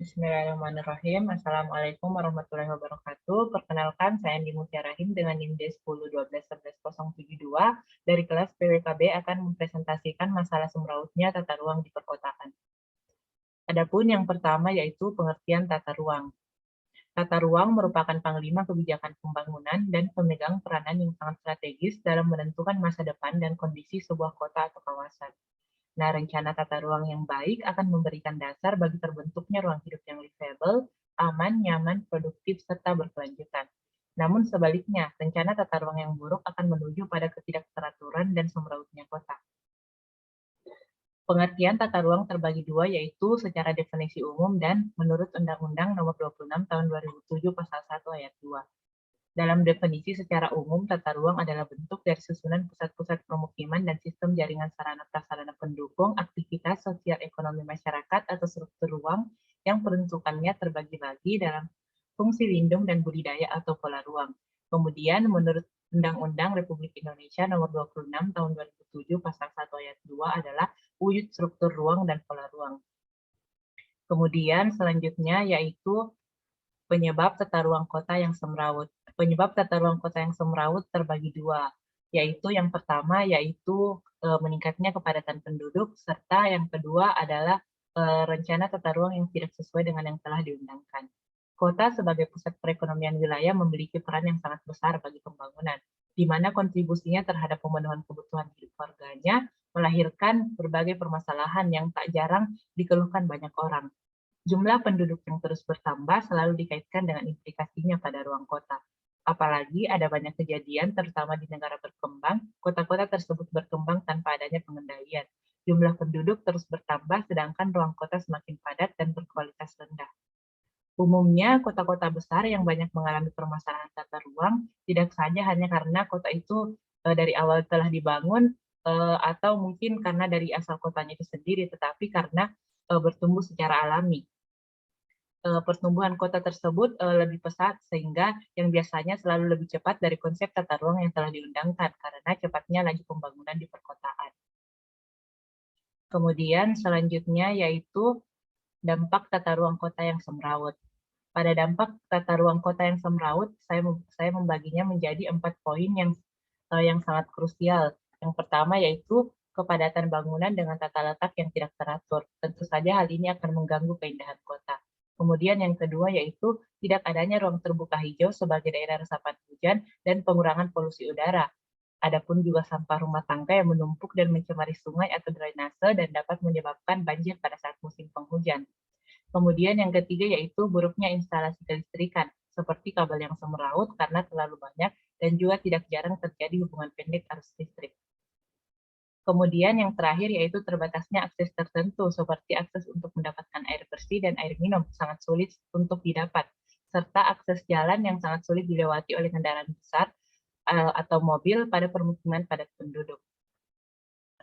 Bismillahirrahmanirrahim. Assalamualaikum warahmatullahi wabarakatuh. Perkenalkan, saya Andi Mutia Rahim dengan NIM D10121172 dari kelas PWKB akan mempresentasikan masalah semrautnya tata ruang di perkotaan. Adapun yang pertama yaitu pengertian tata ruang. Tata ruang merupakan panglima kebijakan pembangunan dan pemegang peranan yang sangat strategis dalam menentukan masa depan dan kondisi sebuah kota atau kawasan. Nah, rencana tata ruang yang baik akan memberikan dasar bagi terbentuknya ruang hidup yang livable, aman, nyaman, produktif, serta berkelanjutan. Namun sebaliknya, rencana tata ruang yang buruk akan menuju pada ketidakteraturan dan semrautnya kota. Pengertian tata ruang terbagi dua, yaitu secara definisi umum dan menurut Undang-Undang Nomor 26 Tahun 2007 Pasal 1 Ayat 2. Dalam definisi secara umum, tata ruang adalah bentuk dari susunan pusat-pusat pemukiman dan sistem jaringan sarana-prasarana pendukung aktivitas sosial ekonomi masyarakat atau struktur ruang yang peruntukannya terbagi-bagi dalam fungsi lindung dan budidaya atau pola ruang. Kemudian, menurut Undang-Undang Republik Indonesia Nomor 26 Tahun 2007 Pasal 1 Ayat 2 adalah wujud struktur ruang dan pola ruang. Kemudian selanjutnya yaitu penyebab tata ruang kota yang semrawut. Penyebab tata ruang kota yang semrawut terbagi dua, yaitu yang pertama yaitu meningkatnya kepadatan penduduk, serta yang kedua adalah rencana tata ruang yang tidak sesuai dengan yang telah diundangkan. Kota sebagai pusat perekonomian wilayah memiliki peran yang sangat besar bagi pembangunan, di mana kontribusinya terhadap pemenuhan kebutuhan hidup warganya melahirkan berbagai permasalahan yang tak jarang dikeluhkan banyak orang. Jumlah penduduk yang terus bertambah selalu dikaitkan dengan implikasinya pada ruang kota. Apalagi ada banyak kejadian, terutama di negara berkembang, kota-kota tersebut berkembang tanpa adanya pengendalian. Jumlah penduduk terus bertambah, sedangkan ruang kota semakin padat dan berkualitas rendah. Umumnya, kota-kota besar yang banyak mengalami permasalahan tata ruang tidak saja hanya karena kota itu dari awal telah dibangun, atau mungkin karena dari asal kotanya itu sendiri, tetapi karena bertumbuh secara alami. Pertumbuhan kota tersebut lebih pesat sehingga yang biasanya selalu lebih cepat dari konsep tata ruang yang telah diundangkan karena cepatnya laju pembangunan di perkotaan. Kemudian selanjutnya yaitu dampak tata ruang kota yang semrawut. Pada dampak tata ruang kota yang semrawut, saya membaginya menjadi 4 poin yang sangat krusial. Yang pertama yaitu kepadatan bangunan dengan tata letak yang tidak teratur. Tentu saja hal ini akan mengganggu keindahan kota. Kemudian yang kedua yaitu tidak adanya ruang terbuka hijau sebagai daerah resapan hujan dan pengurangan polusi udara. Adapun juga sampah rumah tangga yang menumpuk dan mencemari sungai atau drainase dan dapat menyebabkan banjir pada saat musim penghujan. Kemudian yang ketiga yaitu buruknya instalasi kelistrikan, seperti kabel yang semeraut karena terlalu banyak dan juga tidak jarang terjadi hubungan pendek arus listrik. Kemudian yang terakhir yaitu terbatasnya akses tertentu, seperti akses untuk mendapatkan air bersih dan air minum sangat sulit untuk didapat, serta akses jalan yang sangat sulit dilewati oleh kendaraan besar atau mobil pada permukiman padat penduduk.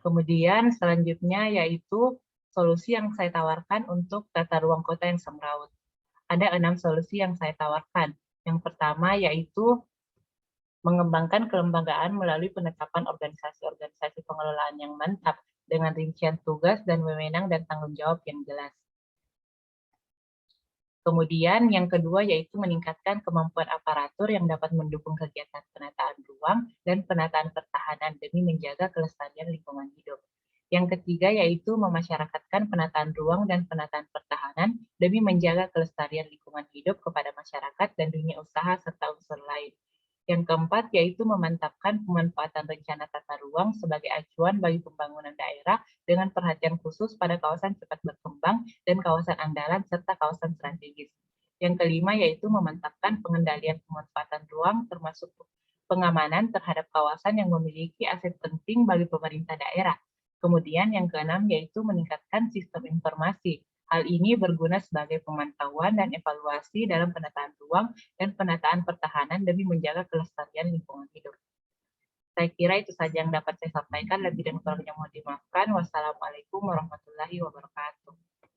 Kemudian selanjutnya yaitu solusi yang saya tawarkan untuk tata ruang kota yang semrawut. Ada 6 solusi yang saya tawarkan. Yang pertama yaitu mengembangkan kelembagaan melalui penetapan organisasi-organisasi pengelolaan yang mantap dengan rincian tugas dan wewenang dan tanggung jawab yang jelas. Kemudian yang kedua yaitu meningkatkan kemampuan aparatur yang dapat mendukung kegiatan penataan ruang dan penataan pertahanan demi menjaga kelestarian lingkungan hidup. Yang ketiga yaitu memasyarakatkan penataan ruang dan penataan pertahanan demi menjaga kelestarian lingkungan hidup kepada masyarakat dan dunia usaha serta unsur lain. Yang keempat yaitu memantapkan pemanfaatan rencana tata ruang sebagai acuan bagi pembangunan daerah dengan perhatian khusus pada kawasan cepat berkembang dan kawasan andalan serta kawasan strategis. Yang kelima yaitu memantapkan pengendalian pemanfaatan ruang termasuk pengamanan terhadap kawasan yang memiliki aset penting bagi pemerintah daerah. Kemudian yang keenam yaitu meningkatkan sistem informasi. Hal ini berguna sebagai pemantauan dan evaluasi dalam penataan ruang dan penataan pertahanan demi menjaga kelestarian lingkungan hidup. Saya kira itu saja yang dapat saya sampaikan, lebih dan kurangnya mohon dimaafkan. Wassalamualaikum warahmatullahi wabarakatuh.